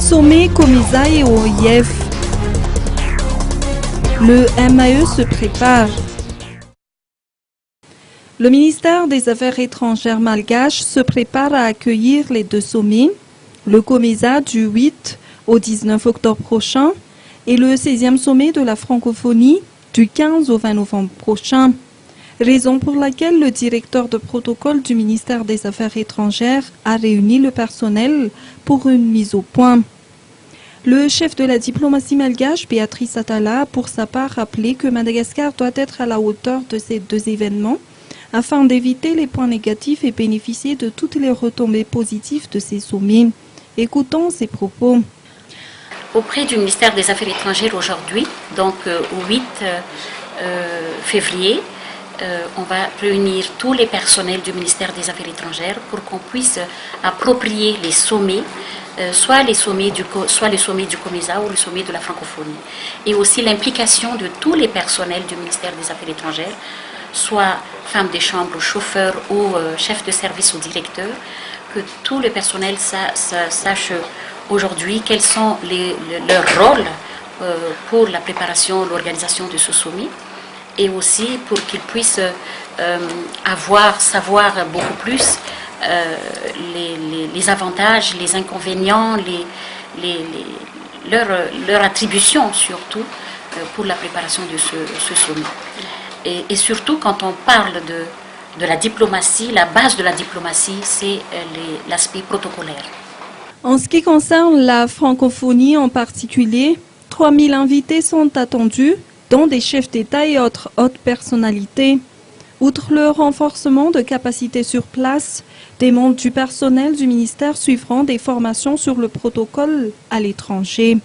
Sommet Comisa et OIF. Le MAE se prépare. Le ministère des Affaires étrangères malgache se prépare à accueillir les deux sommets, le Comisa du 8 au 19 octobre prochain et le 16e sommet de la francophonie du 15 au 20 novembre prochain. Raison pour laquelle le directeur de protocole du ministère des Affaires étrangères a réuni le personnel pour une mise au point. Le chef de la diplomatie malgache, Béatrice Atala, a pour sa part rappelé que Madagascar doit être à la hauteur de ces deux événements afin d'éviter les points négatifs et bénéficier de toutes les retombées positives de ces sommets. Écoutons ses propos. Auprès du ministère des Affaires étrangères aujourd'hui, donc au 8 février, on va réunir tous les personnels du ministère des Affaires étrangères pour qu'on puisse approprier les sommets, soit les sommets du Comisa ou le sommet de la francophonie. Et aussi l'implication de tous les personnels du ministère des Affaires étrangères, soit femmes des chambres, ou chauffeurs ou chefs de service ou directeurs, que tout le personnel sache aujourd'hui quels sont leurs rôles pour la préparation, l'organisation de ce sommet. Et aussi pour qu'ils puissent savoir beaucoup plus les avantages, les inconvénients, leur attribution surtout pour la préparation de ce sommet. Et surtout quand on parle de la diplomatie, la base de la diplomatie, c'est l'aspect protocolaire. En ce qui concerne la francophonie en particulier, 3000 invités sont attendus, dont des chefs d'État et autres hautes personnalités. Outre le renforcement de capacités sur place, des membres du personnel du ministère suivront des formations sur le protocole à l'étranger.